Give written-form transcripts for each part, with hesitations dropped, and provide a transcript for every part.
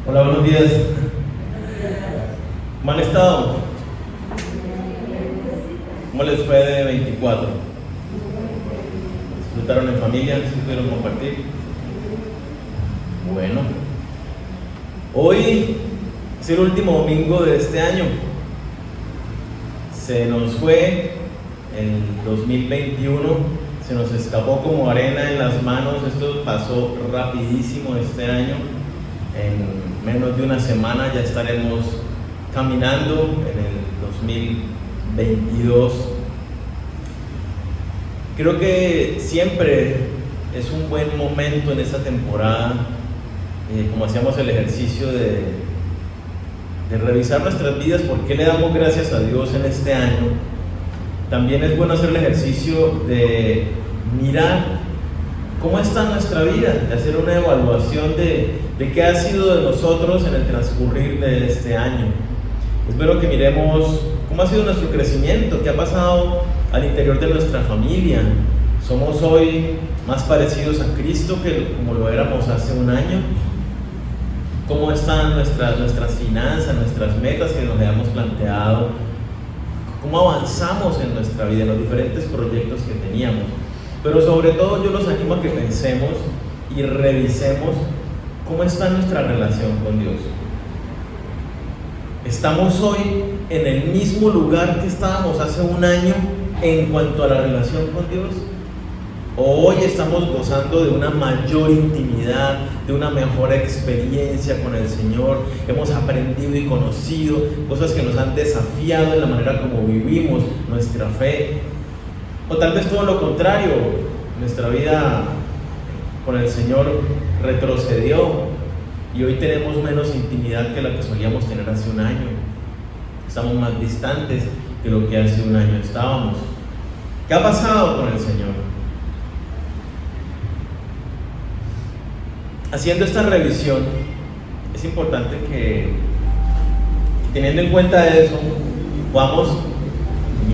Hola, buenos días. ¿Cómo han estado? ¿Cómo les fue de 24? ¿Disfrutaron en familia? ¿Sí pudieron compartir? Bueno, hoy es el último domingo de este año. Se nos fue el 2021, se nos escapó como arena en las manos. Esto pasó rapidísimo este año. En menos de una semana ya estaremos caminando en el 2022. Creo que siempre es un buen momento en esta temporada, como hacíamos el ejercicio de revisar nuestras vidas, por qué le damos gracias a Dios en este año. También es bueno hacer el ejercicio de mirar cómo está nuestra vida, de hacer una evaluación de qué ha sido de nosotros en el transcurrir de este año. Espero que miremos cómo ha sido nuestro crecimiento, qué ha pasado al interior de nuestra familia. ¿Somos hoy más parecidos a Cristo que como lo éramos hace un año? ¿Cómo están nuestras finanzas, nuestras metas que nos habíamos planteado? ¿Cómo avanzamos en nuestra vida, en los diferentes proyectos que teníamos? Pero sobre todo yo los animo a que pensemos y revisemos cómo está nuestra relación con Dios. ¿Estamos hoy en el mismo lugar que estábamos hace un año en cuanto a la relación con Dios? ¿O hoy estamos gozando de una mayor intimidad, de una mejor experiencia con el Señor? Hemos aprendido y conocido cosas que nos han desafiado en la manera como vivimos nuestra fe. O tal vez todo lo contrario, nuestra vida con el Señor retrocedió y hoy tenemos menos intimidad que la que solíamos tener hace un año. Estamos más distantes que lo que hace un año estábamos. ¿Qué ha pasado con el Señor? Haciendo esta revisión, es importante que, teniendo en cuenta eso, podamos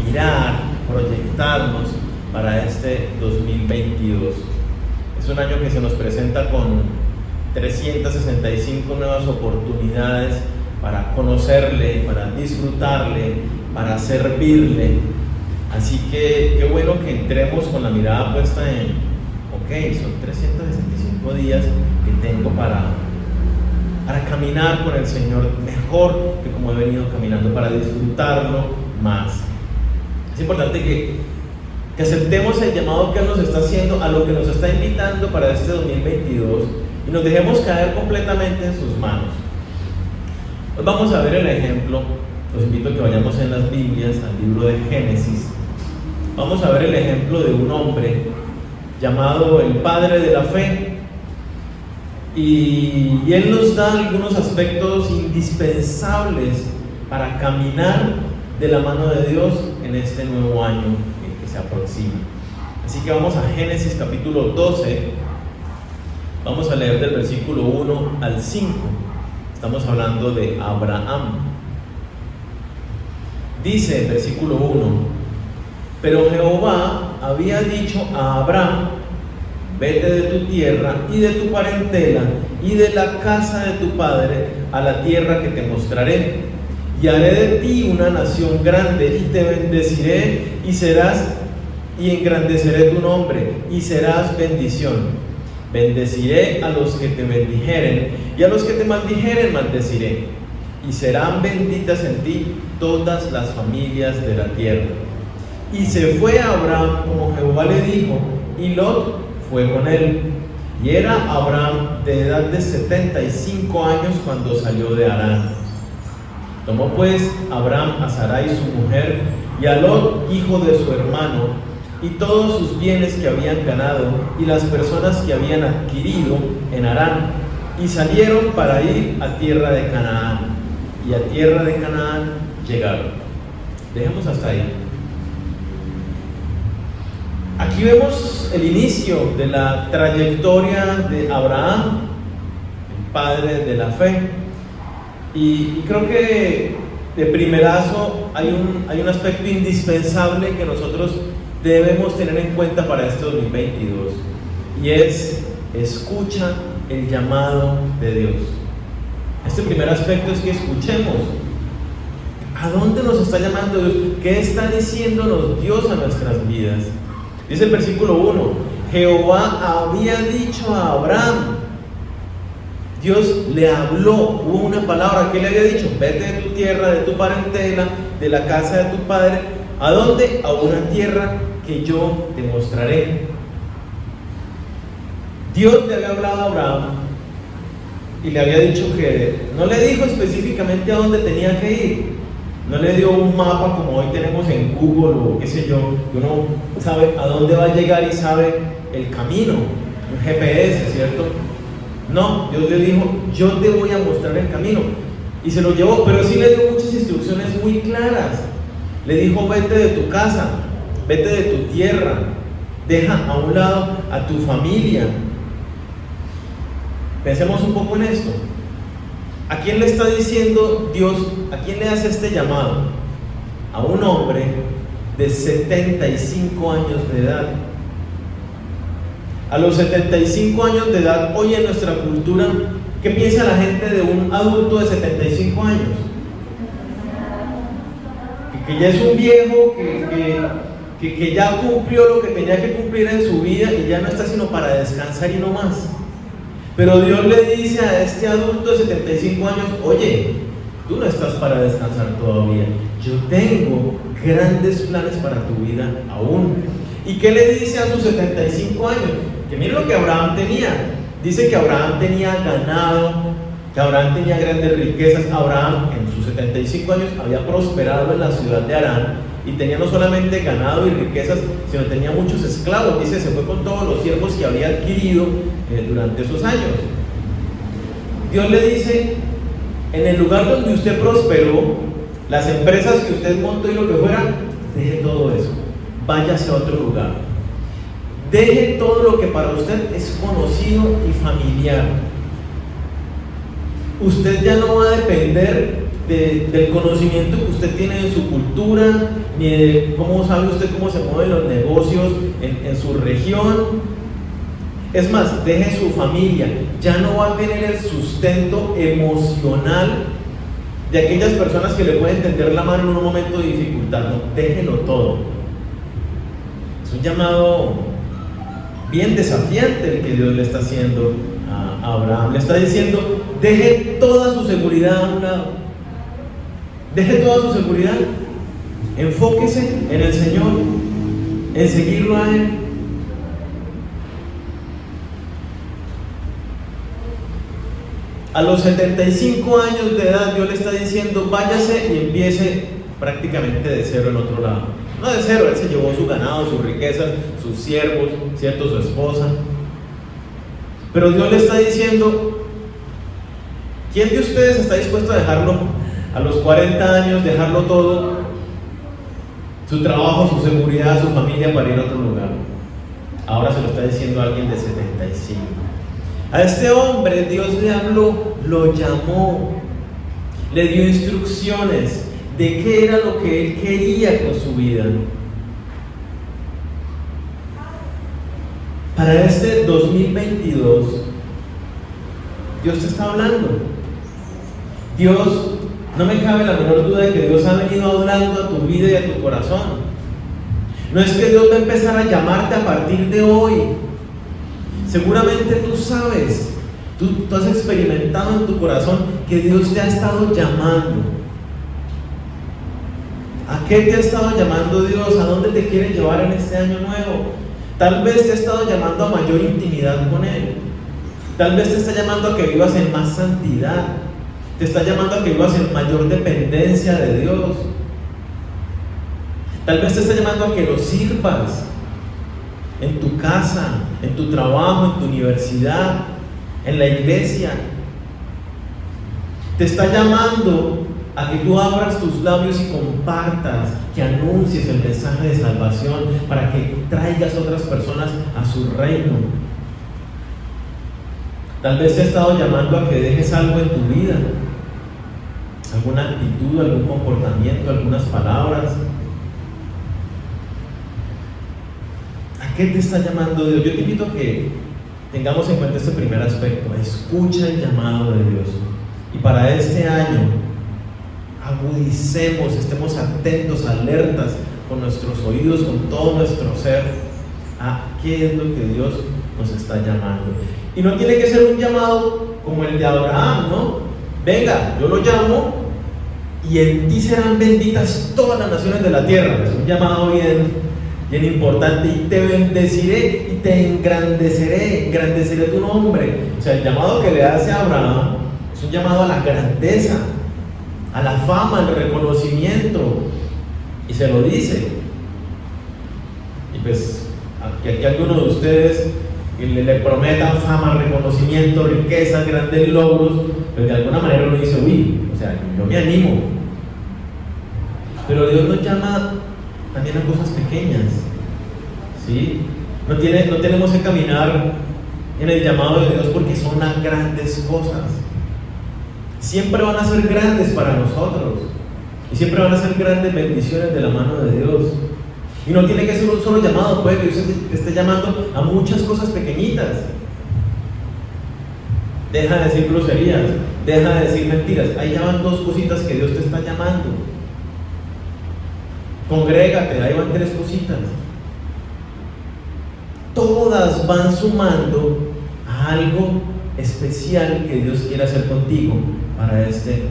mirar, proyectarnos para este 2022. Es un año que se nos presenta con 365 nuevas oportunidades para conocerle, para disfrutarle, para servirle. Así que qué bueno que entremos con la mirada puesta en, son 365 días que tengo para caminar con el Señor mejor que como he venido caminando, para disfrutarlo más. Es importante que aceptemos el llamado que Él nos está haciendo, a lo que nos está invitando para este 2022, y nos dejemos caer completamente en sus manos. Hoy vamos a ver el ejemplo. Los invito a que vayamos en las Biblias al libro de Génesis. Vamos a ver el ejemplo de un hombre llamado el padre de la fe, y él nos da algunos aspectos indispensables para caminar de la mano de Dios en este nuevo año que se aproxima. Así que vamos a Génesis capítulo 12, vamos a leer del versículo 1 al 5. Estamos hablando de Abraham. Dice el versículo 1: pero Jehová había dicho a Abraham: vete de tu tierra y de tu parentela y de la casa de tu padre a la tierra que te mostraré, y haré de ti una nación grande, y te bendeciré y engrandeceré tu nombre, y serás bendición. Bendeciré a los que te bendijeren, y a los que te maldijeren maldeciré, y serán benditas en ti todas las familias de la tierra. Y se fue Abraham como Jehová le dijo, y Lot fue con él. Y era Abraham de edad de 75 años cuando salió de Harán. Tomó pues Abraham a Sarai su mujer, y a Lot hijo de su hermano, y todos sus bienes que habían ganado, y las personas que habían adquirido en Harán, y salieron para ir a tierra de Canaán. Y a tierra de Canaán llegaron. Dejemos hasta ahí. Aquí vemos el inicio de la trayectoria de Abraham, el padre de la fe. Y creo que de primerazo hay un aspecto indispensable que nosotros debemos tener en cuenta para este 2022, y es: escucha el llamado de Dios. Este primer aspecto es que escuchemos. ¿A dónde nos está llamando Dios? ¿Qué está diciéndonos Dios a nuestras vidas? Dice el versículo 1, Jehová había dicho a Abraham, Dios le habló, hubo una palabra que le había dicho, vete de tu tierra, de tu parentela, de la casa de tu padre, ¿a dónde? A una tierra que yo te mostraré. Dios le había hablado a Abraham y le había dicho que no le dijo específicamente a dónde tenía que ir. No le dio un mapa como hoy tenemos en Google o qué sé yo, que uno sabe a dónde va a llegar y sabe el camino, un GPS, ¿cierto? No, Dios le dijo, yo te voy a mostrar el camino. Y se lo llevó, pero sí le dio muchas instrucciones muy claras. Le dijo, vete de tu casa, vete de tu tierra, deja a un lado a tu familia. Pensemos un poco en esto. ¿A quién le está diciendo Dios? ¿A quién le hace este llamado? A un hombre de 75 años de edad. A los 75 años de edad, hoy en nuestra cultura, ¿qué piensa la gente de un adulto de 75 años? Que ya es un viejo, que ya cumplió lo que tenía que cumplir en su vida y ya no está sino para descansar y no más. Pero Dios le dice a este adulto de 75 años, oye, tú no estás para descansar todavía. Yo tengo grandes planes para tu vida aún. ¿Y qué le dice a sus 75 años? Que mire lo que Abraham tenía. Dice que Abraham tenía ganado, que Abraham tenía grandes riquezas. Abraham en sus 75 años había prosperado en la ciudad de Harán y tenía no solamente ganado y riquezas, sino tenía muchos esclavos. Dice, se fue con todos los siervos que había adquirido durante esos años. Dios le dice, en el lugar donde usted prosperó, las empresas que usted montó y lo que fuera, deje todo eso, váyase a otro lugar, deje todo lo que para usted es conocido y familiar. Usted ya no va a depender del conocimiento que usted tiene de su cultura, ni de cómo sabe usted cómo se mueven los negocios en su región. Es más, deje su familia, ya no va a tener el sustento emocional de aquellas personas que le pueden tender la mano en un momento de dificultad. No, déjelo todo. Es un llamado bien desafiante el que Dios le está haciendo a Abraham. Le está diciendo, deje toda su seguridad a un lado, deje toda su seguridad, enfóquese en el Señor, en seguirlo a Él. A los 75 años de edad Dios le está diciendo, váyase y empiece prácticamente de cero en otro lado. No de cero, Él se llevó su ganado, sus riquezas, sus siervos, cierto, su esposa. Pero Dios le está diciendo, ¿quién de ustedes está dispuesto a dejarlo a los 40 años, dejarlo todo, su trabajo, su seguridad, su familia para ir a otro lugar? Ahora se lo está diciendo alguien de 75. A este hombre Dios le habló, lo llamó, le dio instrucciones de qué era lo que él quería con su vida. Para este 2022, Dios te está hablando. Dios, no me cabe la menor duda de que Dios ha venido hablando a tu vida y a tu corazón. No es que Dios va a empezar a llamarte a partir de hoy. Seguramente tú sabes, tú has experimentado en tu corazón que Dios te ha estado llamando. ¿A qué te ha estado llamando Dios? ¿A dónde te quiere llevar en este año nuevo? Tal vez te ha estado llamando a mayor intimidad con Él. Tal vez te está llamando a que vivas en más santidad. Te está llamando a que vivas en mayor dependencia de Dios. Tal vez te está llamando a que lo sirvas en tu casa, en tu trabajo, en tu universidad, en la iglesia. Te está llamando a que tú abras tus labios y compartas, que anuncies el mensaje de salvación para que traigas a otras personas a su reino. Tal vez te ha estado llamando a que dejes algo en tu vida, alguna actitud, algún comportamiento, algunas palabras. ¿A qué te está llamando Dios? Yo te invito a que tengamos en cuenta este primer aspecto. Escucha el llamado de Dios. Y para este año, agudicemos, estemos atentos, alertas, con nuestros oídos, con todo nuestro ser, a qué es lo que Dios nos está llamando. Y no tiene que ser un llamado como el de Abraham, ¿no? Venga, yo lo llamo y en ti serán benditas todas las naciones de la tierra. Es un llamado bien importante. Y te bendeciré y te engrandeceré tu nombre. O sea, el llamado que le hace a Abraham es un llamado a la grandeza, a la fama, al reconocimiento. Y se lo dice. Y pues, que aquí algunos de ustedes le prometan fama, reconocimiento, riquezas, grandes logros, pero de alguna manera uno dice, uy, o sea, yo me animo. Pero Dios nos llama también a cosas pequeñas, ¿sí? No tenemos que caminar en el llamado de Dios porque son las grandes cosas. Siempre van a ser grandes para nosotros y siempre van a ser grandes bendiciones de la mano de Dios. Y no tiene que ser un solo llamado, puede que Dios te esté llamando a muchas cosas pequeñitas. Deja de decir groserías, deja de decir mentiras. Ahí ya van 2 cositas que Dios te está llamando. Congrégate, ahí van 3 cositas. Todas van sumando a algo especial que Dios quiere hacer contigo para este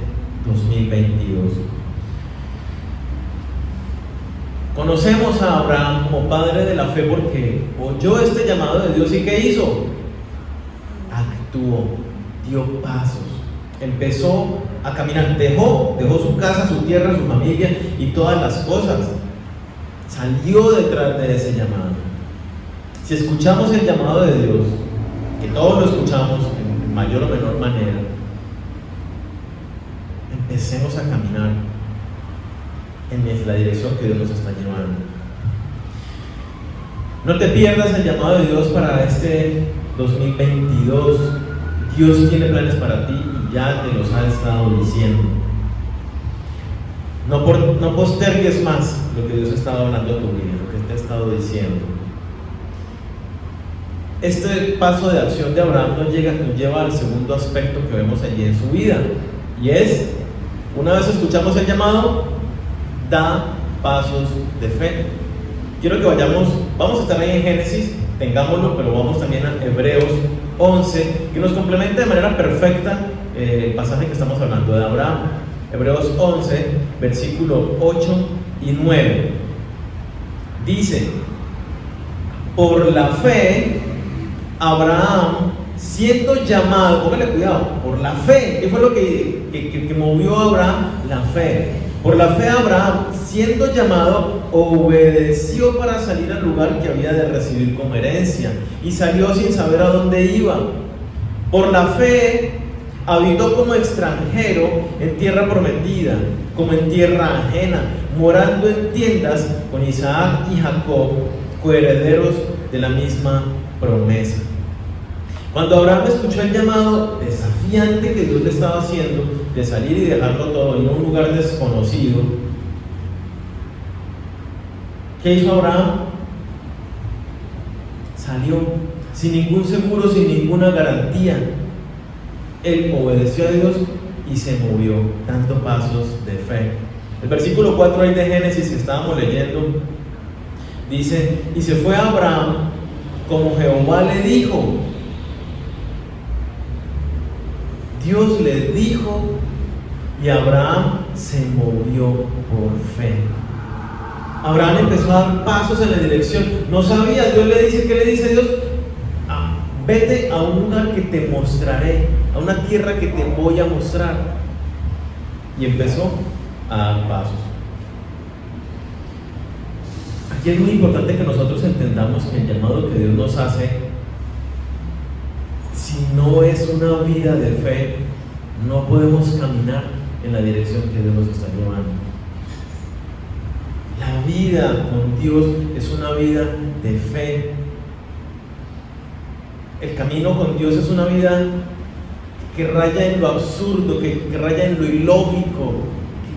2022. Conocemos a Abraham como padre de la fe porque oyó este llamado de Dios y ¿qué hizo? Actuó, dio pasos, empezó a caminar, dejó su casa, su tierra, su familia y todas las cosas. Salió detrás de ese llamado. Si escuchamos el llamado de Dios, que todos lo escuchamos en mayor o menor manera, empecemos a caminar en la dirección que Dios nos está llevando. No te pierdas el llamado de Dios para este 2022. Dios tiene planes para ti y ya te los ha estado diciendo. No postergues más lo que Dios ha estado hablando a tu vida, lo que te ha estado diciendo. Este paso de acción de Abraham nos lleva al segundo aspecto que vemos allí en su vida, y es, una vez escuchamos el llamado, da pasos de fe. Quiero que vamos a estar ahí en Génesis, tengámoslo, pero vamos también a Hebreos 11, que nos complementa de manera perfecta el pasaje que estamos hablando de Abraham. Hebreos 11, versículo 8 y 9. Dice: por la fe, Abraham, siendo llamado, póngale cuidado, por la fe, ¿qué fue lo que movió a Abraham? La fe. Por la fe, Abraham, siendo llamado, obedeció para salir al lugar que había de recibir como herencia, y salió sin saber a dónde iba. Por la fe, habitó como extranjero en tierra prometida, como en tierra ajena, morando en tiendas con Isaac y Jacob, coherederos de la misma promesa. Cuando Abraham escuchó el llamado desafiante que Dios le estaba haciendo de salir y dejarlo todo en un lugar desconocido, ¿qué hizo Abraham? Salió sin ningún seguro, sin ninguna garantía. Él obedeció a Dios y se movió, dando pasos de fe. El versículo 4 ahí de Génesis que estábamos leyendo dice: y se fue Abraham como Jehová le dijo. Dios le dijo y Abraham se movió por fe. Abraham empezó a dar pasos en la dirección. No sabía, Dios le dice, ¿qué le dice Dios? Vete a un lugar que te mostraré, a una tierra que te voy a mostrar. Y empezó a dar pasos. Aquí es muy importante que nosotros entendamos que el llamado que Dios nos hace, si no es una vida de fe, no podemos caminar en la dirección que Dios nos está llevando. La vida con Dios es una vida de fe. El camino con Dios es una vida que raya en lo absurdo, que raya en lo ilógico,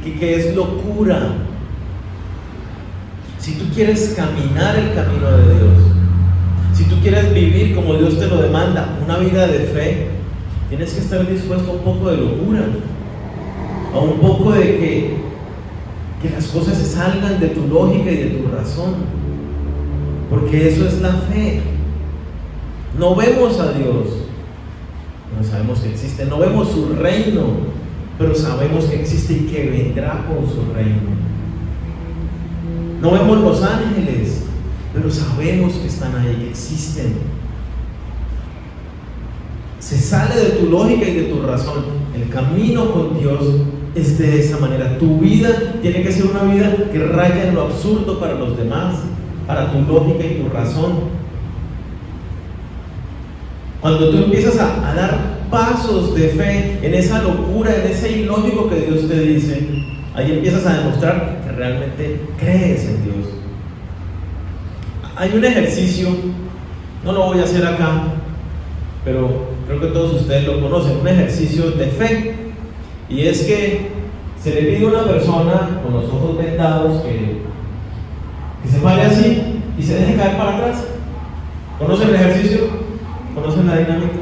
que es locura. Si tú quieres caminar el camino de Dios, si tú quieres vivir como Dios te lo demanda, una vida de fe, tienes que estar dispuesto a un poco de locura, a un poco de que las cosas se salgan de tu lógica y de tu razón, porque eso es la fe. No vemos a Dios, no sabemos que existe, no vemos su reino, pero sabemos que existe y que vendrá con su reino. No vemos los ángeles, pero sabemos que están ahí, que existen. Se sale de tu lógica y de tu razón. El camino con Dios es de esa manera. Tu vida tiene que ser una vida que raya en lo absurdo para los demás, para tu lógica y tu razón. Cuando tú empiezas a dar pasos de fe en esa locura, en ese ilógico que Dios te dice, ahí empiezas a demostrar que realmente crees en Dios. Hay un ejercicio, no lo voy a hacer acá, pero creo que todos ustedes lo conocen, un ejercicio de fe, y es que se le pide a una persona con los ojos vendados que se pare así y se deje caer para atrás. ¿Conocen el ejercicio? ¿Conocen la dinámica?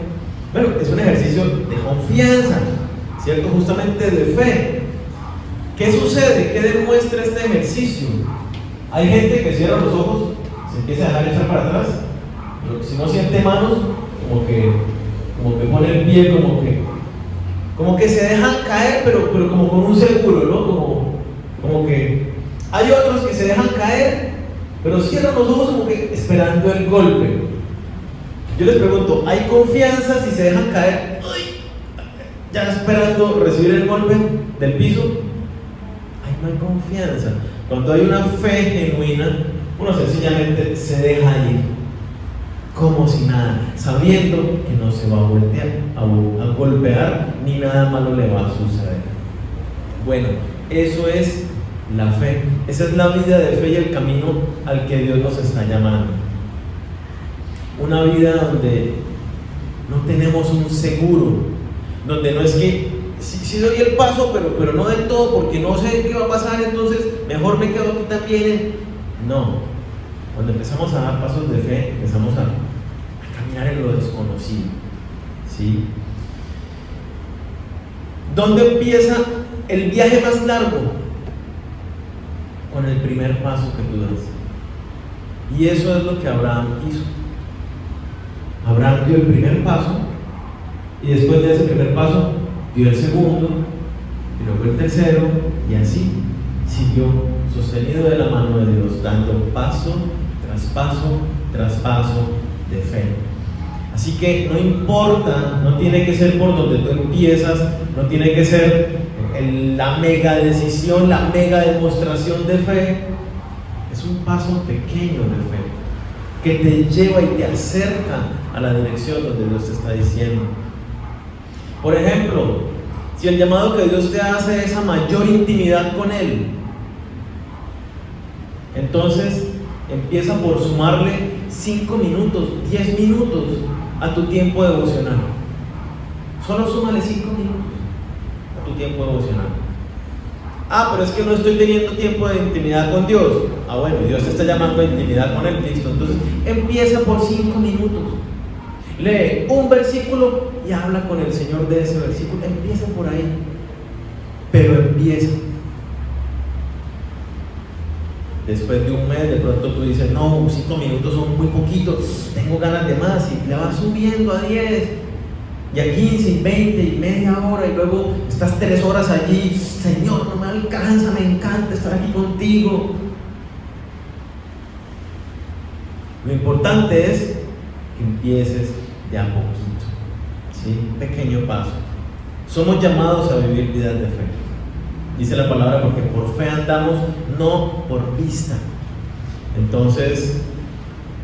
Bueno, es un ejercicio de confianza, ¿cierto? Justamente de fe. ¿Qué sucede? ¿Qué demuestra este ejercicio? Hay gente que cierra los ojos, se empieza a dejar echar para atrás, pero si no siente manos, como que pone el pie, como que se dejan caer, pero como con un seguro, ¿no? Como que hay otros que se dejan caer, pero cierran los ojos como que esperando el golpe. Yo les pregunto, ¿hay confianza si se dejan caer? ¡Ay! Ya esperando recibir el golpe del piso. Ay, no hay confianza. Cuando hay una fe genuina, uno sencillamente se deja ir, como si nada, sabiendo que no se va a voltear, a golpear, ni nada malo le va a suceder. Bueno, eso es la fe. Esa es la vida de fe y el camino al que Dios nos está llamando. Una vida donde no tenemos un seguro, donde no es que sí doy el paso, pero no del todo, porque no sé qué va a pasar, entonces mejor me quedo aquí también. No, cuando empezamos a dar pasos de fe, empezamos a caminar en lo desconocido, ¿sí? ¿Dónde empieza el viaje más largo? Con el primer paso que tú das. Y eso es lo que Abraham hizo. Abraham dio el primer paso, y después de ese primer paso dio el segundo, y luego el tercero, y así siguió sostenido de la mano de Dios, dando paso tras paso tras paso de fe. Así que no importa, no tiene que ser por donde tú empiezas, no tiene que ser la mega decisión, la mega demostración de fe. Es un paso pequeño de fe que te lleva y te acerca a la dirección donde Dios te está diciendo. Por ejemplo, si el llamado que Dios te hace es a mayor intimidad con Él, entonces empieza por sumarle 5 minutos, 10 minutos a tu tiempo devocional. Solo súmale 5 minutos a tu tiempo devocional. Pero es que no estoy teniendo tiempo de intimidad con Dios. Bueno, Dios te está llamando a intimidad con Él, listo. Entonces empieza por 5 minutos. Lee un versículo y habla con el Señor de ese versículo. Empieza por ahí, pero empieza. Después de un mes, de pronto tú dices, no, 5 minutos son muy poquitos, tengo ganas de más, y le vas subiendo a 10, y a 15, y 20, y media hora, y luego estás 3 horas allí. Señor, no me alcanza, me encanta estar aquí contigo. Lo importante es que empieces de a poquito, ¿sí? Pequeño paso. Somos llamados a vivir vidas de fe. Dice la palabra, porque por fe andamos, no por vista. Entonces,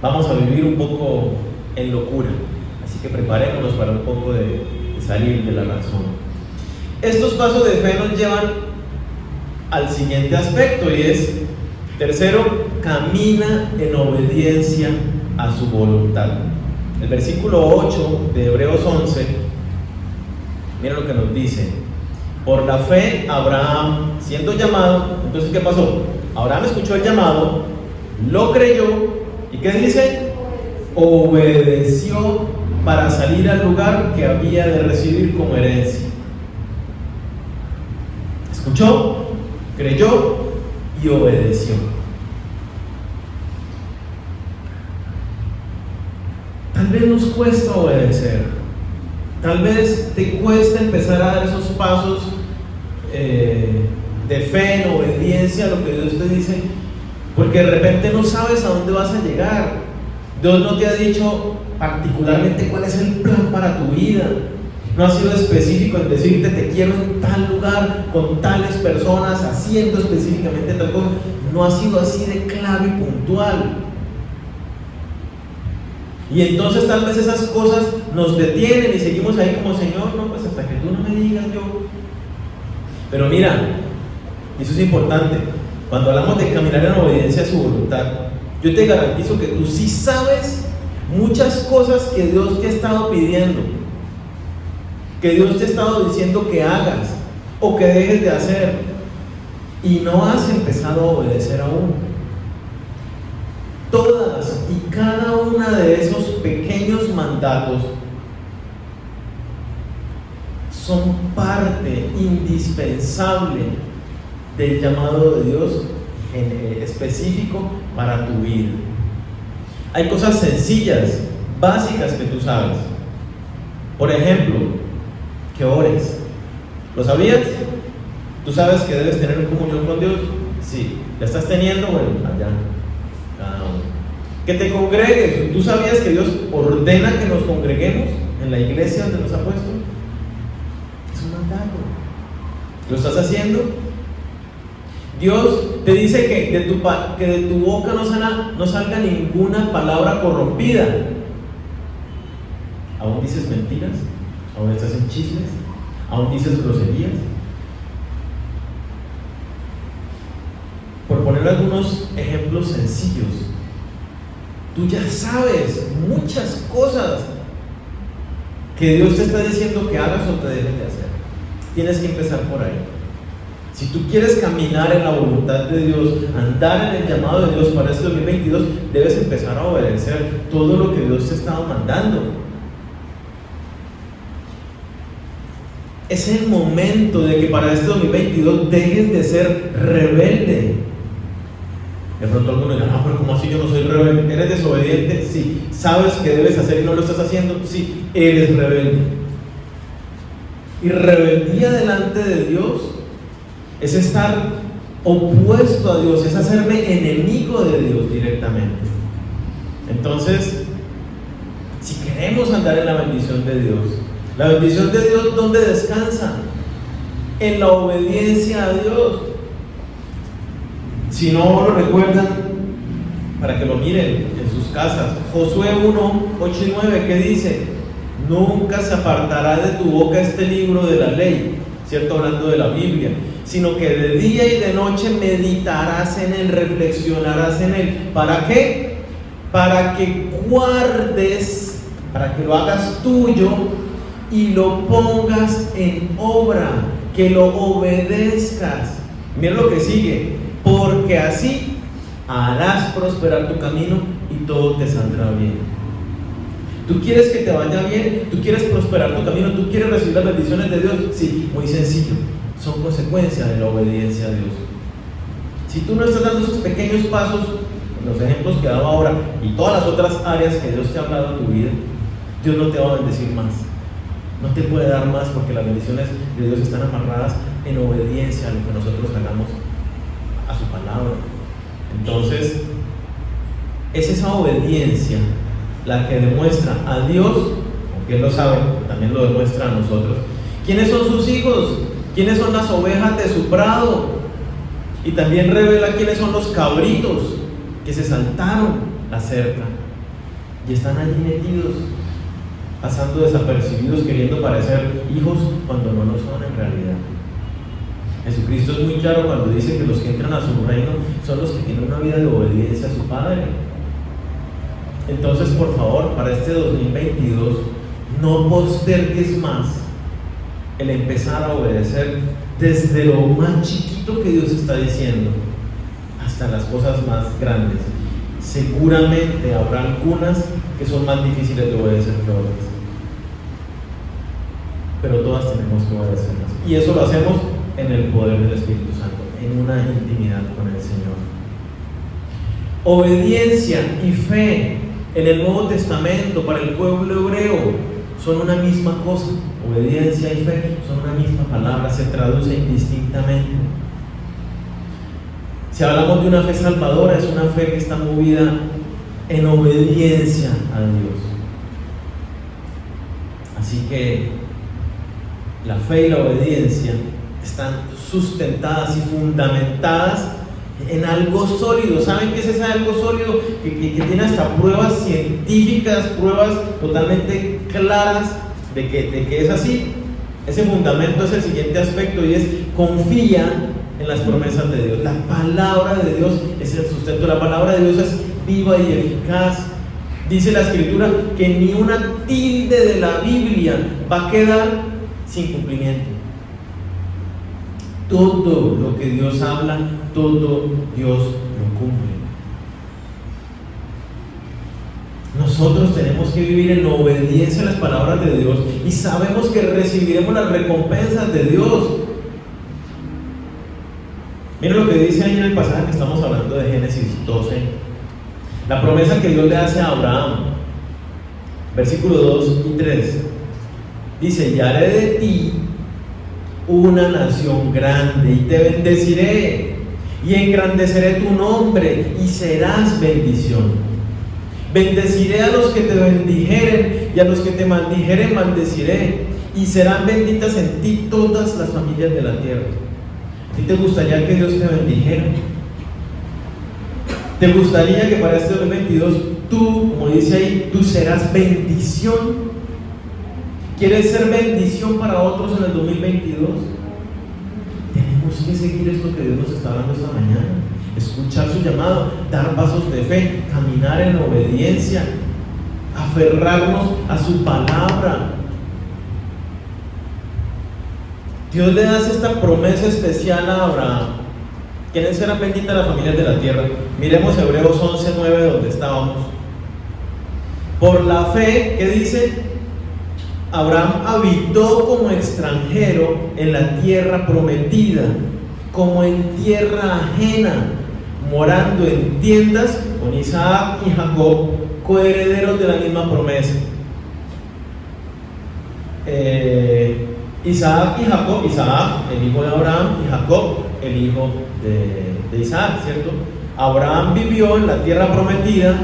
vamos a vivir un poco en locura. Así que preparémonos para un poco de salir de la razón. Estos pasos de fe nos llevan al siguiente aspecto, y es, tercero, camina en obediencia a su voluntad. El versículo 8 de Hebreos 11, mira lo que nos dice. Por la fe, Abraham, siendo llamado, entonces ¿qué pasó? Abraham escuchó el llamado, lo creyó, ¿y qué dice? obedeció para salir al lugar que había de recibir como herencia. Escuchó, creyó y obedeció. Tal vez nos cuesta obedecer, tal vez te cuesta empezar a dar esos pasos de fe, en obediencia a lo que Dios te dice, porque de repente no sabes a dónde vas a llegar. Dios no te ha dicho particularmente cuál es el plan para tu vida, no ha sido específico en decirte te quiero en tal lugar, con tales personas, haciendo específicamente tal cosa. No ha sido así de claro y puntual. Y entonces tal vez esas cosas nos detienen y seguimos ahí como, Señor, no, pues hasta que tú no me digas yo. Pero mira, y eso es importante, cuando hablamos de caminar en obediencia a su voluntad, yo te garantizo que tú sí sabes muchas cosas que Dios te ha estado pidiendo, que Dios te ha estado diciendo que hagas o que dejes de hacer, y no has empezado a obedecer aún. Todas y cada una de esos pequeños mandatos son parte indispensable del llamado de Dios específico para tu vida. Hay cosas sencillas, básicas que tú sabes. Por ejemplo, que ores. ¿Lo sabías? ¿Tú sabes que debes tener una comunión con Dios? Sí. ¿La estás teniendo? Bueno, allá. Cada uno. Que te congregues. ¿Tú sabías que Dios ordena que nos congreguemos en la iglesia donde nos ha puesto? Es un mandato. ¿Lo estás haciendo? Dios te dice que de tu boca no salga ninguna palabra corrompida. ¿Aún dices mentiras? ¿Aún estás en chismes? ¿Aún dices groserías? Por poner algunos ejemplos sencillos, tú ya sabes muchas cosas que Dios te está diciendo que hagas o te dejes de hacer. Tienes que empezar por ahí. Si tú quieres caminar en la voluntad de Dios, andar en el llamado de Dios para este 2022, debes empezar a obedecer todo lo que Dios te ha estado mandando. Es el momento de que para este 2022 dejes de ser rebelde. De pronto alguno dirá, no, pero ¿cómo así yo no soy rebelde? ¿Eres desobediente? Sí. ¿Sabes que debes hacer y no lo estás haciendo? Sí, eres rebelde. Y rebeldía delante de Dios es estar opuesto a Dios, es hacerme enemigo de Dios directamente. Entonces, si queremos andar en la bendición de Dios, la bendición de Dios, ¿dónde descansa? En la obediencia a Dios. Si no lo recuerdan, para que lo miren en sus casas, Josué 1, 8 y 9, que dice: nunca se apartará de tu boca este libro de la ley, ¿cierto? Hablando de la Biblia, sino que de día y de noche meditarás en él, reflexionarás en él. ¿Para qué? Para que guardes, para que lo hagas tuyo y lo pongas en obra, que lo obedezcas. Mira lo que sigue: porque así harás prosperar tu camino y todo te saldrá bien. ¿Tú quieres que te vaya bien? ¿Tú quieres prosperar tu camino? ¿Tú quieres recibir las bendiciones de Dios? Sí, muy sencillo. Son consecuencia de la obediencia a Dios. Si tú no estás dando esos pequeños pasos, los ejemplos que he dado ahora, y todas las otras áreas que Dios te ha hablado en tu vida, Dios no te va a bendecir más. No te puede dar más, porque las bendiciones de Dios están amarradas en obediencia a lo que nosotros hagamos a su palabra. Entonces, es esa obediencia la que demuestra a Dios, aunque Él lo sabe, también lo demuestra a nosotros. ¿Quiénes son sus hijos? ¿Quiénes son las ovejas de su prado? Y también revela quiénes son los cabritos que se saltaron la cerca y están allí metidos, pasando desapercibidos, queriendo parecer hijos cuando no lo son en realidad. Jesucristo es muy claro cuando dice que los que entran a su reino son los que tienen una vida de obediencia a su Padre. Entonces, por favor, para este 2022, no postergues más el empezar a obedecer desde lo más chiquito que Dios está diciendo hasta las cosas más grandes. seguramente habrá algunas que son más difíciles de obedecer que otras, pero todas tenemos que obedecerlas, y eso lo hacemos en el poder del Espíritu Santo, en una intimidad con el Señor. Obediencia y fe en el Nuevo Testamento para el pueblo hebreo son una misma cosa. Obediencia y fe son una misma palabra, se traduce indistintamente. Si hablamos de una fe salvadora, es una fe que está movida en obediencia a Dios. Así que la fe y la obediencia están sustentadas y fundamentadas en algo sólido. ¿Saben qué es ese algo sólido? Que tiene hasta pruebas científicas, pruebas totalmente claras de que es así. Ese fundamento es el siguiente aspecto, y es: confía en las promesas de Dios. La palabra de Dios es el sustento. La palabra de Dios es viva y eficaz. Dice la Escritura que ni una tilde de la Biblia va a quedar sin cumplimiento. Todo lo que Dios habla, todo Dios lo cumple. Nosotros tenemos que vivir en obediencia a las palabras de Dios, y sabemos que recibiremos las recompensas de Dios. Miren lo que dice ahí en el pasaje que estamos hablando de Génesis 12. La promesa que Dios le hace a Abraham, versículos 2 y 3. Dice: y haré de ti una nación grande, y te bendeciré, y engrandeceré tu nombre, y serás bendición. Bendeciré a los que te bendijeren, y a los que te maldijeren maldeciré, y serán benditas en ti todas las familias de la tierra. ¿A ti te gustaría que Dios te bendijera? ¿Te gustaría que para este 2022 tú, como dice ahí, tú serás bendición? ¿Quieres ser bendición para otros en el 2022? Tenemos que seguir esto que Dios nos está hablando esta mañana, escuchar su llamado, dar pasos de fe, caminar en obediencia, aferrarnos a su palabra. Dios le hace esta promesa especial a Abraham. ¿Quiénes serán benditas las familias de la tierra? Miremos Hebreos 11:9, donde estábamos. Por la fe, ¿qué dice? Abraham habitó como extranjero en la tierra prometida, como en tierra ajena, morando en tiendas con Isaac y Jacob, coherederos de la misma promesa. Isaac y Jacob, Isaac, el hijo de Abraham, y Jacob, el hijo de Isaac, ¿cierto? Abraham vivió en la tierra prometida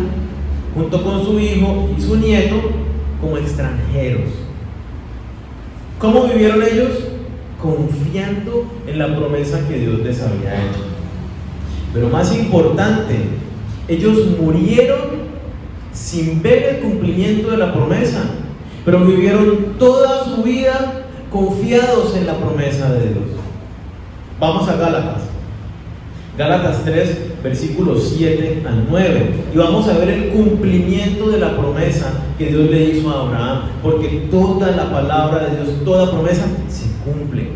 junto con su hijo y su nieto como extranjeros. ¿Cómo vivieron ellos? Confiando en la promesa que Dios les había hecho. Pero más importante, ellos murieron sin ver el cumplimiento de la promesa, pero vivieron toda su vida confiados en la promesa de Dios. Vamos a Gálatas. Gálatas 3, versículos 7 al 9, y vamos a ver el cumplimiento de la promesa que Dios le hizo a Abraham, porque toda la palabra de Dios, toda promesa se cumple.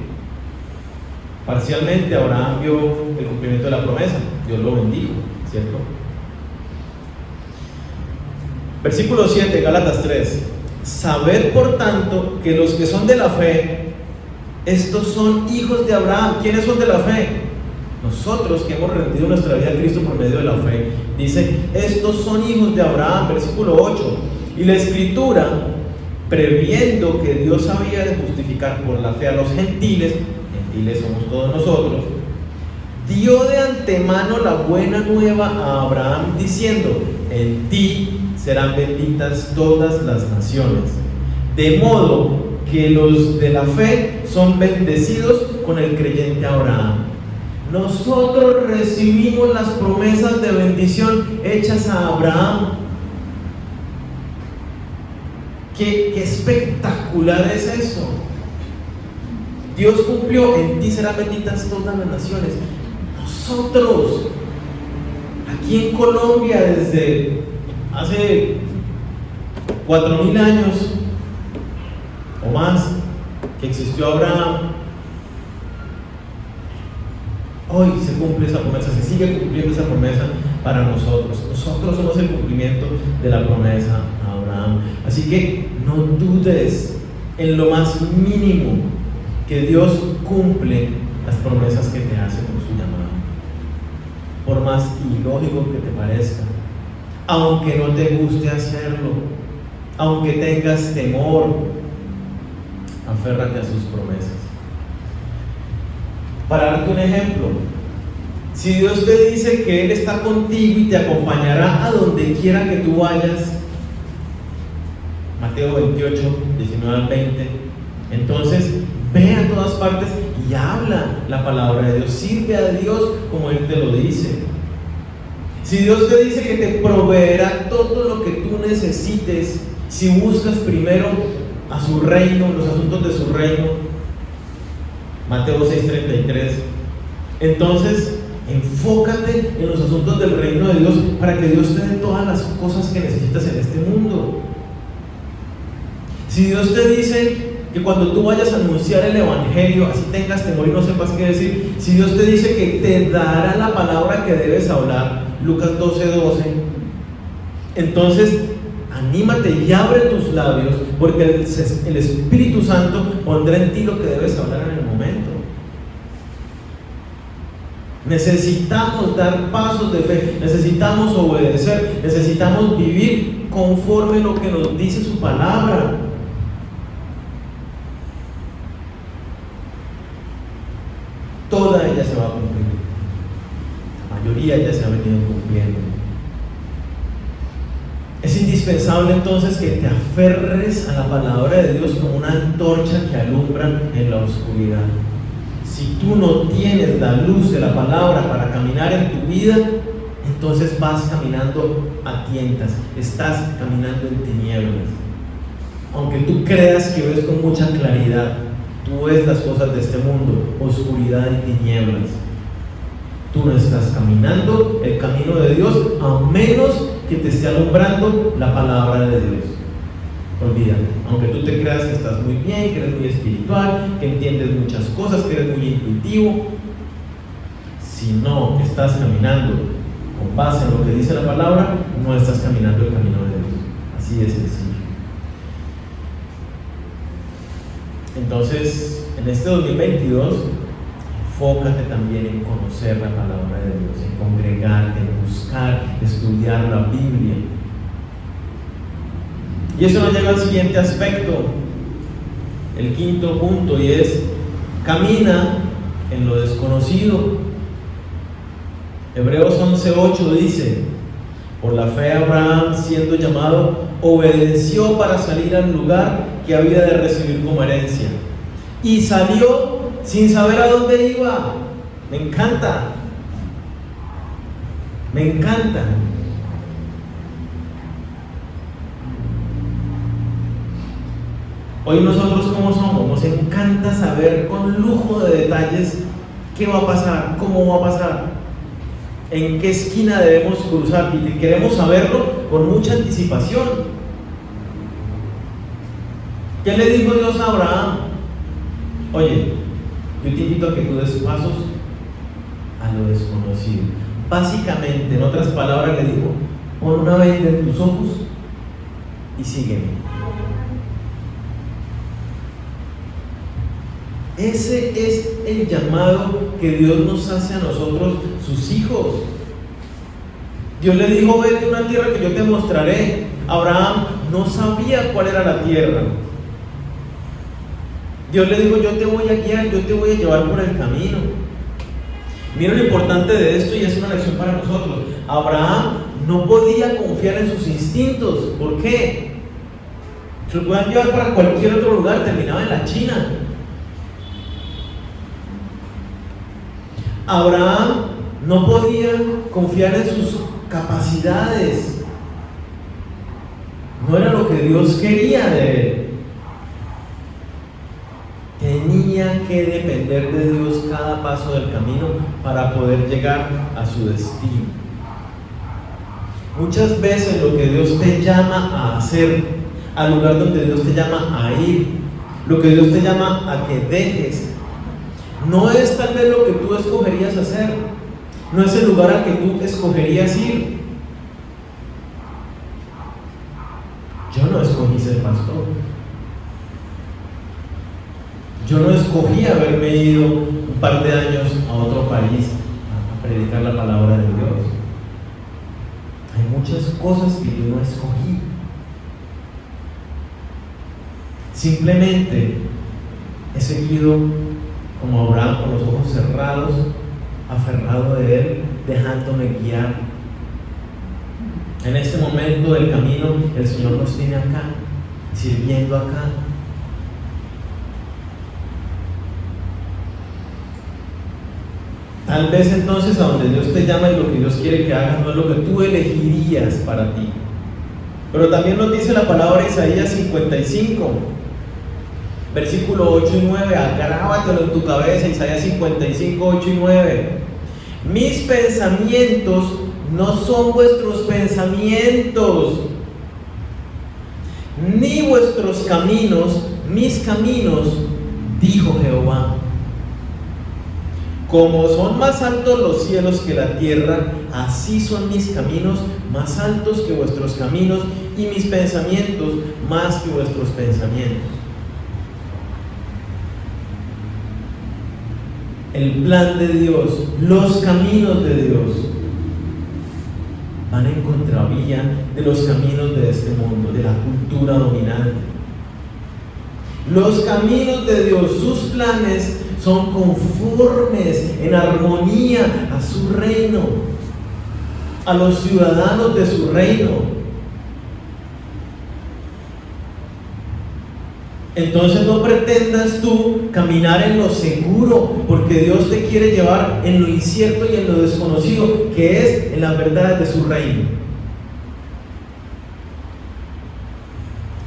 Parcialmente Abraham vio el cumplimiento de la promesa, Dios lo bendijo, ¿cierto? Versículo 7, Gálatas 3: sabed por tanto que los que son de la fe, estos son hijos de Abraham. ¿Quiénes son de la fe? Nosotros que hemos rendido nuestra vida a Cristo por medio de la fe. Dice: estos son hijos de Abraham, versículo 8. Y la Escritura, previendo que Dios había de justificar por la fe a los gentiles somos todos nosotros, dio de antemano la buena nueva a Abraham, diciendo: en ti serán benditas todas las naciones. De modo que los de la fe son bendecidos con el creyente Abraham. Nosotros recibimos las promesas de bendición hechas a Abraham. ¡Qué espectacular es eso! Dios cumplió: en ti serán benditas todas las naciones. Nosotros, aquí en Colombia, desde hace 4.000 años o más que existió Abraham, hoy se cumple esa promesa, se sigue cumpliendo esa promesa para nosotros. Nosotros somos el cumplimiento de la promesa a Abraham. Así que no dudes en lo más mínimo que Dios cumple las promesas que te hace con su llamado. Por más ilógico que te parezca, aunque no te guste hacerlo, aunque tengas temor, aférrate a sus promesas. Para darte un ejemplo, si Dios te dice que Él está contigo y te acompañará a donde quiera que tú vayas, Mateo 28, 19 al 20, entonces ve a todas partes y habla la palabra de Dios, sirve a Dios como Él te lo dice. Si Dios te dice que te proveerá todo lo que tú necesites, si buscas primero a su reino, los asuntos de su reino, Mateo 6:33, entonces enfócate en los asuntos del reino de Dios para que Dios te dé todas las cosas que necesitas en este mundo. Si Dios te dice que cuando tú vayas a anunciar el evangelio, así tengas temor y no sepas qué decir, si Dios te dice que te dará la palabra que debes hablar, Lucas 12:12, entonces anímate y abre tus labios, porque el Espíritu Santo pondrá en ti lo que debes hablar en el momento. Necesitamos dar pasos de fe, necesitamos obedecer, necesitamos vivir conforme a lo que nos dice su palabra. Toda ella se va a cumplir, la mayoría ya se ha venido cumpliendo. Es indispensable entonces que te aferres a la palabra de Dios como una antorcha que alumbra en la oscuridad. Si tú no tienes la luz de la palabra para caminar en tu vida, entonces vas caminando a tientas, estás caminando en tinieblas. Aunque tú creas que ves con mucha claridad, tú ves las cosas de este mundo, oscuridad y tinieblas. Tú no estás caminando el camino de Dios a menos que te esté alumbrando la palabra de Dios. Olvídate, aunque tú te creas que estás muy bien, que eres muy espiritual, que entiendes muchas cosas, que eres muy intuitivo, si no estás caminando con base en lo que dice la palabra, no estás caminando el camino de Dios. Así de sencillo. Entonces, en este 2022, enfócate también en conocer la palabra de Dios, en congregarte, en buscar, estudiar la Biblia. Y eso nos lleva al siguiente aspecto, el quinto punto, y es: camina en lo desconocido. Hebreos 11:8 dice: por la fe Abraham, siendo llamado, obedeció para salir al lugar que había de recibir como herencia, y salió sin saber a dónde iba. Me encanta, me encanta. Hoy nosotros, ¿cómo somos? Nos encanta saber con lujo de detalles qué va a pasar, cómo va a pasar, en qué esquina debemos cruzar, y queremos saberlo con mucha anticipación. ¿Qué le dijo Dios a Abraham? Oye, yo te invito a que tú des pasos a lo desconocido. Básicamente, en otras palabras, le dijo: pon una venda en tus ojos y sígueme. Ese es el llamado que Dios nos hace a nosotros, sus hijos. Dios le dijo: vete a una tierra que yo te mostraré. Abraham no sabía cuál era la tierra. Dios le dijo: yo te voy a guiar, yo te voy a llevar por el camino. Mira lo importante de esto, y es una lección para nosotros. Abraham no podía confiar en sus instintos. ¿Por qué? Se lo podían llevar para cualquier otro lugar, terminaba en la China. Abraham no podía confiar en sus capacidades. No era lo que Dios quería de él. Tenía que depender de Dios cada paso del camino para poder llegar a su destino. Muchas veces lo que Dios te llama a hacer, al lugar donde Dios te llama a ir, lo que Dios te llama a que dejes, no es tal vez lo que tú escogerías hacer. no es el lugar al que tú escogerías ir. Yo no escogí ser pastor. Yo no escogí haberme ido un par de años a otro país a predicar la palabra de Dios. Hay muchas cosas que yo no escogí. Simplemente he seguido como Abraham, con los ojos cerrados, aferrado de Él, dejándome guiar. En este momento del camino, el Señor nos tiene acá, sirviendo acá. Tal vez entonces a donde Dios te llama y lo que Dios quiere que hagas no es lo que tú elegirías para ti. Pero también nos dice la palabra Isaías 55, versículo 8 y 9, agrábatelo en tu cabeza, Isaías 55, 8 y 9. Mis pensamientos no son vuestros pensamientos, ni vuestros caminos, mis caminos, dijo Jehová. Como son más altos los cielos que la tierra, así son mis caminos más altos que vuestros caminos, y mis pensamientos más que vuestros pensamientos. El plan de Dios, los caminos de Dios van en contravía de los caminos de este mundo, de la cultura dominante. Los caminos de Dios, sus planes, son conformes, en armonía a su reino, a los ciudadanos de su reino. Entonces no pretendas tú caminar en lo seguro, porque Dios te quiere llevar en lo incierto y en lo desconocido, que es en las verdades de su reino.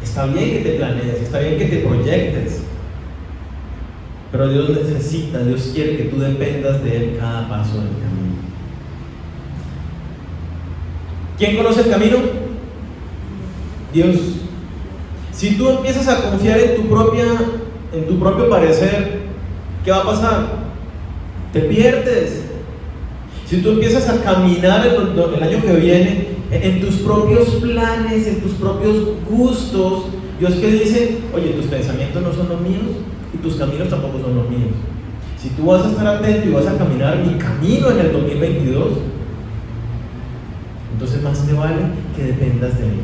Está bien que te planees, está bien que te proyectes, pero Dios necesita, Dios quiere que tú dependas de Él cada paso del camino. ¿Quién conoce el camino? Dios. Si tú empiezas a confiar en tu propio parecer, ¿qué va a pasar? Te pierdes. Si tú empiezas a caminar el año que viene en tus propios planes, en tus propios gustos, Dios que dice, oye, tus pensamientos no son los míos y tus caminos tampoco son los míos. Si tú vas a estar atento y vas a caminar mi camino en el 2022, entonces más te vale que dependas de mí.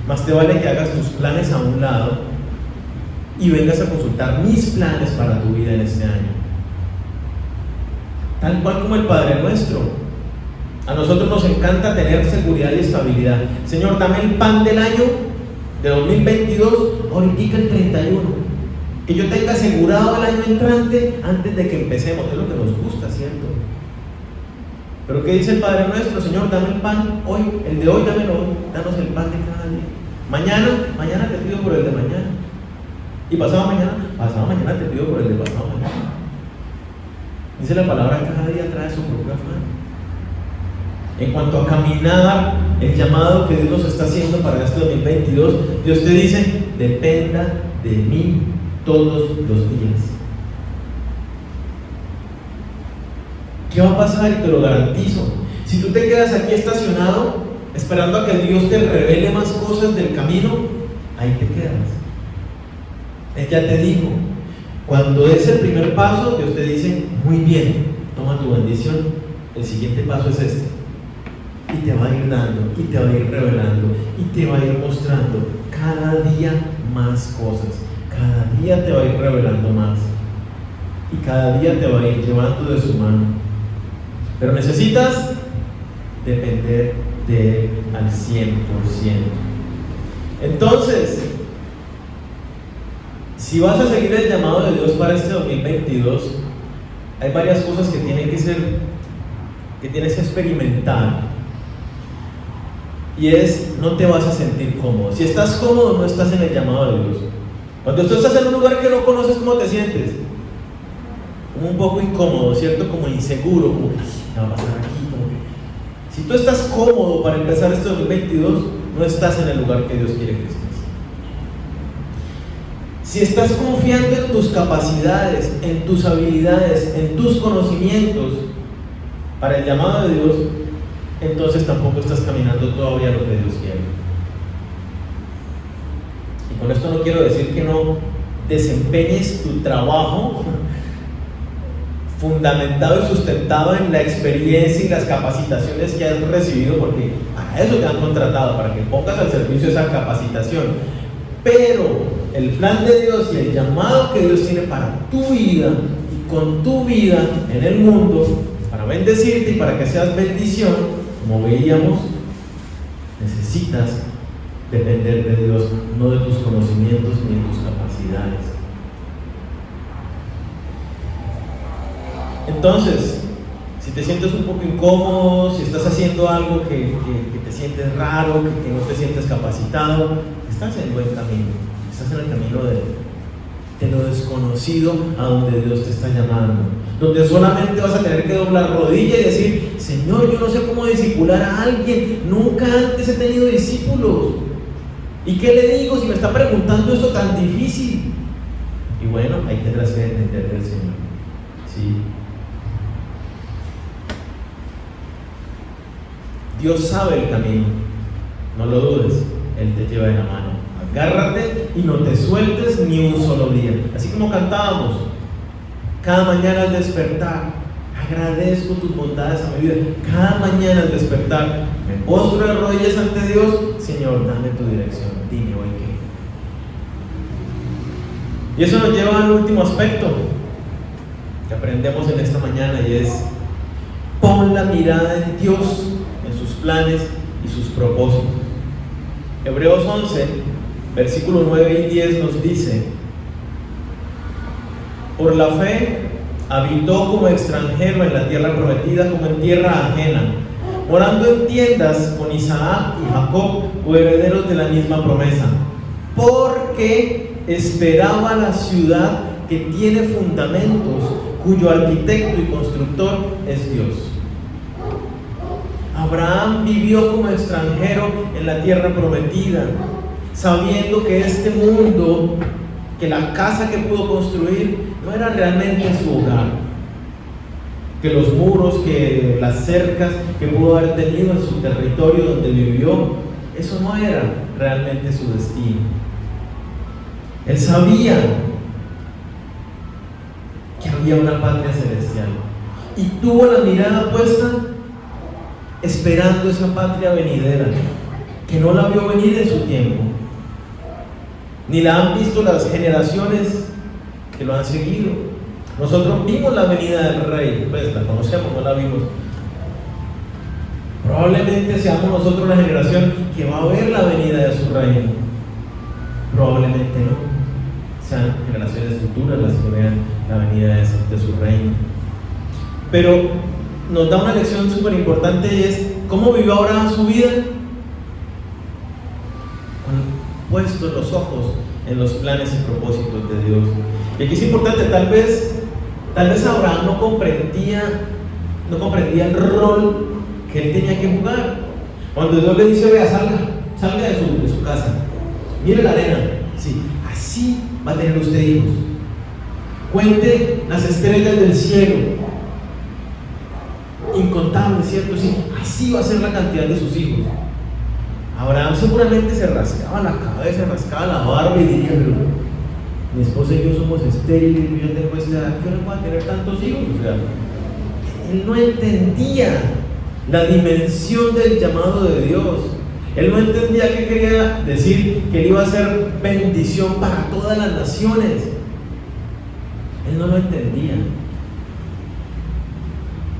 Más te vale que hagas tus planes a un lado y vengas a consultar mis planes para tu vida en este año. Tal cual como el Padre Nuestro. A nosotros nos encanta tener seguridad y estabilidad. Señor, dame el pan del año de 2022, ahorita el 31. Que yo tenga asegurado el año entrante antes de que empecemos. Es lo que nos gusta, ¿cierto? Pero ¿qué dice el Padre Nuestro? Señor, dame el pan hoy, el de hoy dámelo hoy, danos el pan de cada día. Mañana te pido por el de mañana. Y pasado mañana te pido por el de pasado mañana. Dice la palabra, cada día trae su propio afán. En cuanto a caminar, el llamado que Dios nos está haciendo para este 2022, Dios te dice, dependa de mí todos los días. ¿Qué va a pasar? Y te lo garantizo. Si tú te quedas aquí estacionado, esperando a que Dios te revele más cosas del camino, ahí te quedas. Él ya te dijo, cuando es el primer paso, Dios te dice, muy bien, toma tu bendición, el siguiente paso es este. Y te va a ir dando, y te va a ir revelando, y te va a ir mostrando cada día más cosas. Cada día te va a ir revelando más. Y cada día te va a ir llevando de su mano. Pero necesitas depender de Él al 100%. Entonces, si vas a seguir el llamado de Dios para este 2022, hay varias cosas que tienes que experimentar. Y no te vas a sentir cómodo. Si estás cómodo, no estás en el llamado de Dios. Cuando tú estás en un lugar que no conoces, ¿cómo te sientes? Como un poco incómodo, ¿cierto? Como inseguro, como que ¿qué va a pasar aquí? Como que... Si tú estás cómodo para empezar este 2022, no estás en el lugar que Dios quiere que estés. Si estás confiando en tus capacidades, en tus habilidades, en tus conocimientos, para el llamado de Dios, entonces tampoco estás caminando todavía lo que Dios quiere. Y con esto no quiero decir que no desempeñes tu trabajo fundamentado y sustentado en la experiencia y las capacitaciones que has recibido, porque para eso te han contratado, para que pongas al servicio esa capacitación. Pero el plan de Dios y el llamado que Dios tiene para tu vida y con tu vida en el mundo, para bendecirte y para que seas bendición, como veíamos, necesitas depender de Dios, no de tus conocimientos ni de tus capacidades. Entonces, si te sientes un poco incómodo, si estás haciendo algo que te sientes raro, que no te sientes capacitado, estás en buen camino, estás en el camino de lo desconocido a donde Dios te está llamando, donde solamente vas a tener que doblar rodilla y decir: Señor, yo no sé cómo discipular a alguien, nunca antes he tenido discípulos, ¿y qué le digo si me está preguntando esto tan difícil? Y bueno, ahí tendrás que depender del Señor, ¿sí? Dios sabe el camino, no lo dudes, Él te lleva de la mano. Agárrate y no te sueltes ni un solo día. Así como cantábamos, cada mañana al despertar, agradezco tus bondades a mi vida. Cada mañana al despertar, me postro de rodillas ante Dios: Señor, dame tu dirección, dime hoy qué. Y eso nos lleva al último aspecto que aprendemos en esta mañana, y es: pon la mirada en Dios, en sus planes y sus propósitos. Hebreos 11, versículos 9 y 10 nos dice: por la fe habitó como extranjero en la tierra prometida, como en tierra ajena, morando en tiendas con Isaac y Jacob, herederos de la misma promesa, porque esperaba la ciudad que tiene fundamentos, cuyo arquitecto y constructor es Dios. Abraham vivió como extranjero en la tierra prometida, sabiendo que este mundo, que la casa que pudo construir no era realmente su hogar, que los muros, que las cercas que pudo haber tenido en su territorio donde vivió, eso no era realmente su destino. Él sabía que había una patria celestial y tuvo la mirada puesta esperando esa patria venidera, que no la vio venir en su tiempo, ni la han visto las generaciones que lo han seguido. Nosotros vimos la venida del Rey, pues la conocemos, no la vimos. Probablemente seamos nosotros la generación que va a ver la venida de su reino. Probablemente no. Sean generaciones futuras las que vean la venida de su reino. Pero nos da una lección súper importante, y es: ¿cómo vivió Abraham su vida? Puestos los ojos en los planes y propósitos de Dios. Y aquí es importante, tal vez Abraham no comprendía el rol que él tenía que jugar. Cuando Dios le dice: vea, salga de su casa, mire la arena, sí, así va a tener usted hijos, cuente las estrellas del cielo, incontables, ¿cierto? Sí, así va a ser la cantidad de sus hijos. Abraham seguramente se rascaba la cabeza, se rascaba la barba y diría: pero mi esposa y yo somos estériles, yo tengo esta edad, ¿qué hora voy a tener tantos hijos? O sea, él no entendía la dimensión del llamado de Dios. Él no entendía qué quería decir que él iba a ser bendición para todas las naciones. Él no lo entendía.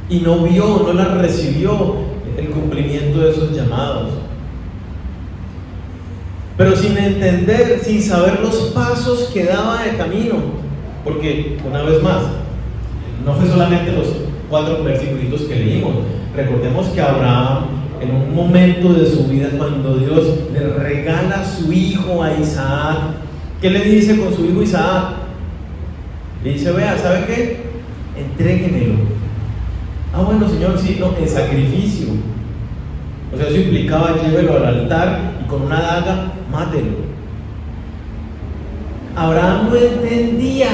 Y no vio, no la recibió el cumplimiento de esos llamados. Pero sin entender, sin saber los pasos que daba de camino, porque una vez más, no fue solamente los 4 versículos que leímos. Recordemos que Abraham, en un momento de su vida, cuando Dios le regala a su hijo a Isaac, ¿qué le dice con su hijo Isaac? Le dice: vea, ¿sabe qué? Entréguemelo. Ah, bueno, Señor, sí, no, en sacrificio. O sea, eso implicaba: llévelo al altar y con una daga mátelo. Abraham no entendía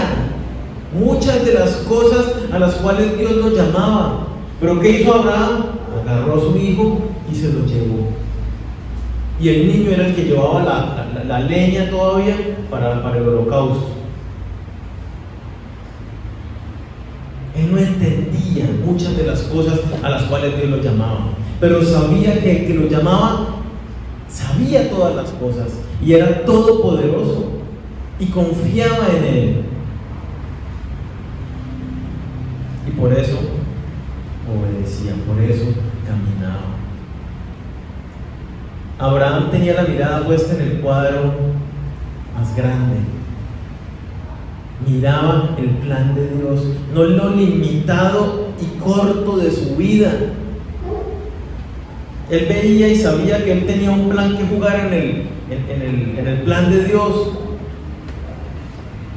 muchas de las cosas a las cuales Dios lo llamaba. Pero ¿qué hizo Abraham? Agarró a su hijo y se lo llevó. Y el niño era el que llevaba la leña todavía para el holocausto. Él no entendía muchas de las cosas a las cuales Dios lo llamaba, pero sabía que el que lo llamaba sabía todas las cosas y era todopoderoso y confiaba en Él. Y por eso obedecía, por eso caminaba. Abraham tenía la mirada puesta en el cuadro más grande. Miraba el plan de Dios, no lo limitado y corto de su vida. Él veía y sabía que él tenía un plan que jugar en el plan de Dios.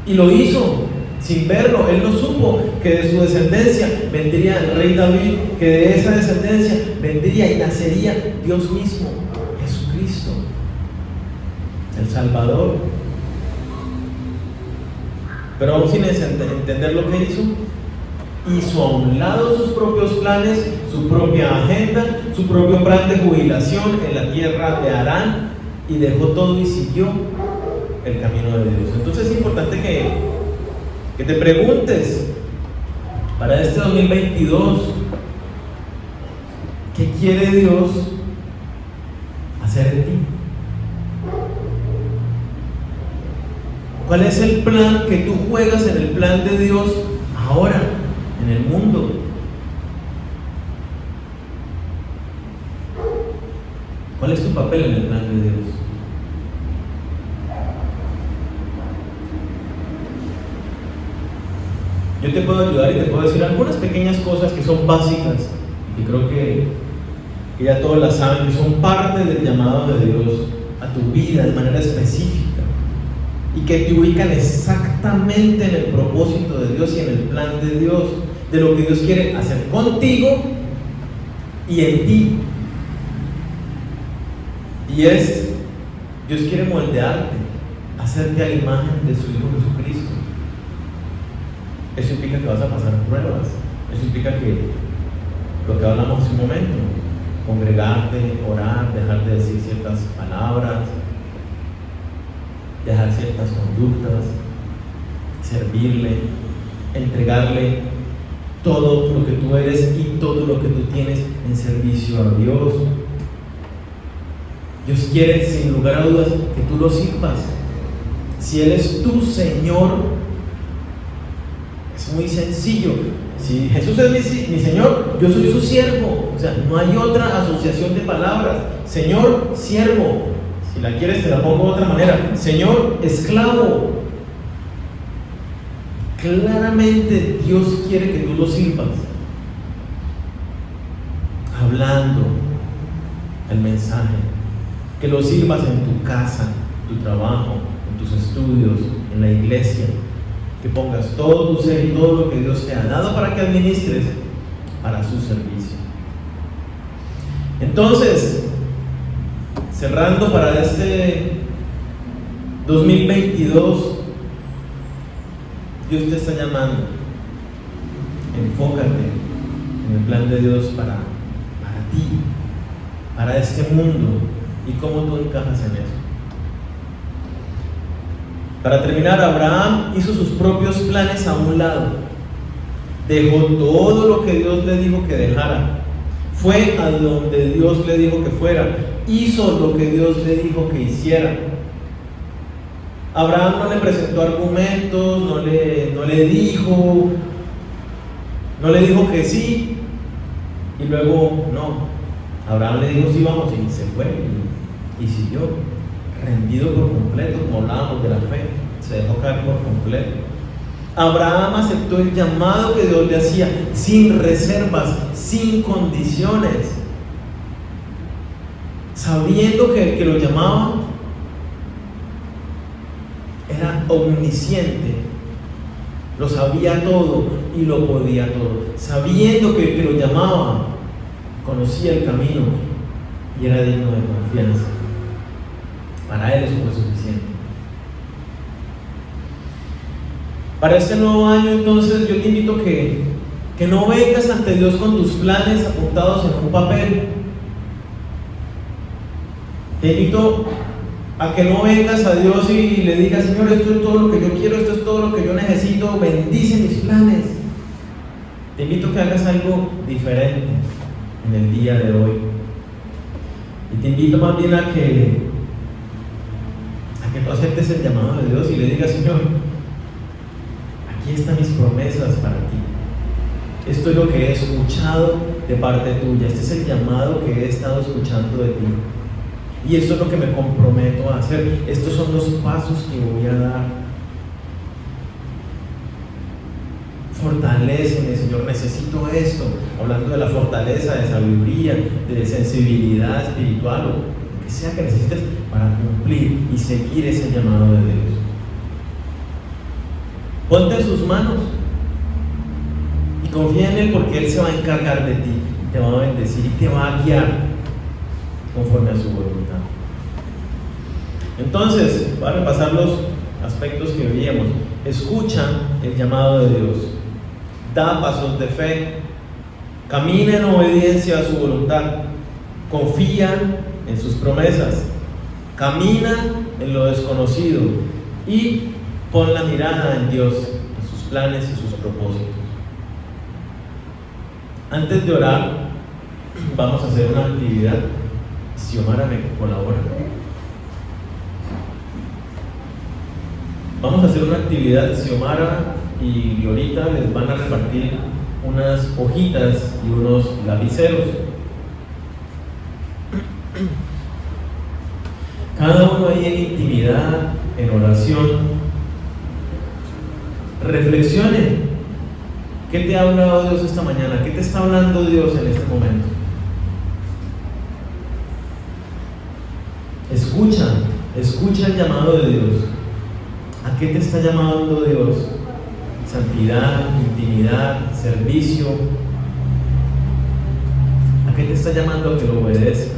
Y lo hizo sin verlo. Él no supo que de su descendencia vendría el rey David, que de esa descendencia vendría y nacería Dios mismo, Jesucristo, el Salvador. Pero aún sin entender lo que hizo a un lado sus propios planes, su propia agenda, su propio plan de jubilación en la tierra de Harán, y dejó todo y siguió el camino de Dios. Entonces es importante que te preguntes para este 2022, ¿qué quiere Dios hacer en ti? ¿Cuál es el plan que tú juegas en el plan de Dios ahora, en el mundo? ¿Cuál es tu papel en el plan de Dios? Yo te puedo ayudar y te puedo decir algunas pequeñas cosas que son básicas y que creo que ya todos las saben, que son parte del llamado de Dios a tu vida de manera específica y que te ubican exactamente en el propósito de Dios y en el plan de Dios, de lo que Dios quiere hacer contigo y en ti. Y Dios quiere moldearte, hacerte a la imagen de su Hijo Jesucristo. Eso implica que vas a pasar pruebas. Eso implica que lo que hablamos hace un momento, congregarte, orar, dejar de decir ciertas palabras, dejar ciertas conductas, servirle, entregarle todo lo que tú eres y todo lo que tú tienes en servicio a Dios. Dios quiere, sin lugar a dudas, que tú lo sirvas. Si Él es tu Señor, es muy sencillo. Si Jesús es mi Señor, yo soy su siervo. O sea, no hay otra asociación de palabras. Señor, siervo. Si la quieres, te la pongo de otra manera. Señor, esclavo. Claramente Dios quiere que tú lo sirvas. Hablando el mensaje. Que lo sirvas en tu casa, en tu trabajo, en tus estudios, en la iglesia. Que pongas todo tu ser y todo lo que Dios te ha dado para que administres para su servicio. Entonces, cerrando para este 2022, Dios te está llamando. Enfócate en el plan de Dios para ti, para este mundo y cómo tú encajas en eso. Para terminar, Abraham hizo sus propios planes a un lado. Dejó todo lo que Dios le dijo que dejara. Fue a donde Dios le dijo que fuera. Hizo lo que Dios le dijo que hiciera. Abraham no le presentó argumentos, no le dijo que sí y luego no. Abraham le dijo sí, vamos, y se fue y siguió, rendido por completo, como hablábamos de la fe, se dejó caer por completo. Abraham aceptó el llamado que Dios le hacía sin reservas, sin condiciones, sabiendo que el que lo llamaba era omnisciente, lo sabía todo y lo podía todo, sabiendo que el que lo llamaba conocía el camino y era digno de confianza. Para él eso fue suficiente. Para este nuevo año, entonces, yo te invito que Que no vengas ante Dios con tus planes apuntados en un papel. Te invito a que no vengas a Dios y le digas: Señor, esto es todo lo que yo quiero, esto es todo lo que yo necesito, bendice mis planes. Te invito a que hagas algo diferente en el día de hoy. Y te invito más bien a que tú aceptes el llamado de Dios y le digas: Señor, aquí están mis promesas para ti. Esto es lo que he escuchado de parte tuya. Este es el llamado que he estado escuchando de ti. Y esto es lo que me comprometo a hacer. Estos son los pasos que voy a dar. Fortaléceme, Señor, necesito esto. Hablando de la fortaleza, de sabiduría, de sensibilidad espiritual, o lo que sea que necesites para cumplir y seguir ese llamado de Dios. Ponte en sus manos y confía en Él, porque Él se va a encargar de ti, te va a bendecir y te va a guiar conforme a su voluntad. Entonces, para repasar los aspectos que veíamos: escucha el llamado de Dios, da pasos de fe, camina en obediencia a su voluntad, confía en sus promesas, camina en lo desconocido y pon la mirada en Dios, en sus planes y sus propósitos. Antes de orar, vamos a hacer una actividad. Xiomara me colabora. Vamos a hacer una actividad. Xiomara y Glorita les van a repartir unas hojitas y unos lapiceros. Cada uno ahí en intimidad, en oración, reflexione. ¿Qué te ha hablado Dios esta mañana? ¿Qué te está hablando Dios en este momento? Escucha el llamado de Dios. ¿A qué te está llamando Dios? Santidad, intimidad, servicio. ¿A qué te está llamando a que lo obedezcas?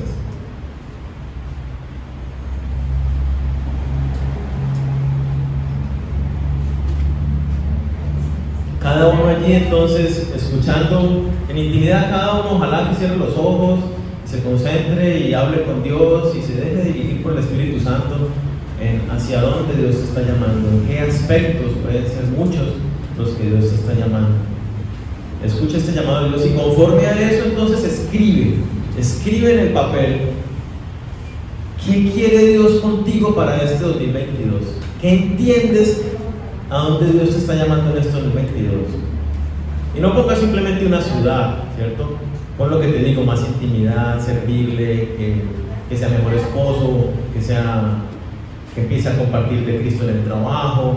Cada uno allí entonces, escuchando en intimidad, cada uno ojalá que cierre los ojos, se concentre y hable con Dios y se deje dirigir por el Espíritu Santo en hacia dónde Dios te está llamando, en qué aspectos, pueden ser muchos los que Dios te está llamando. Escucha este llamado de Dios y conforme a eso entonces escribe en el papel qué quiere Dios contigo para este 2022, qué entiendes a dónde Dios te está llamando en este 2022. Y no pongas simplemente una ciudad, ¿cierto? Pon lo que te digo: más intimidad, servirle, que sea mejor esposo, que empiece a compartir de Cristo en el trabajo.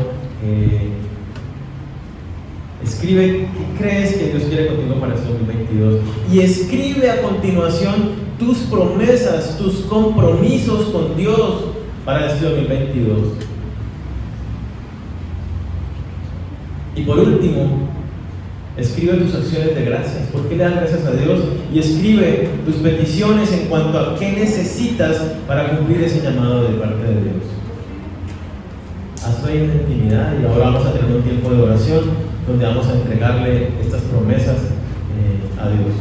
Escribe qué crees que Dios quiere contigo para este 2022 y escribe a continuación tus promesas, tus compromisos con Dios para este 2022. Y por último, escribe tus acciones de gracias. ¿Por qué le das gracias a Dios? Y escribe tus peticiones en cuanto a qué necesitas para cumplir ese llamado de parte de Dios. Hazlo ahí en intimidad y ahora vamos a tener un tiempo de oración donde vamos a entregarle estas promesas a Dios.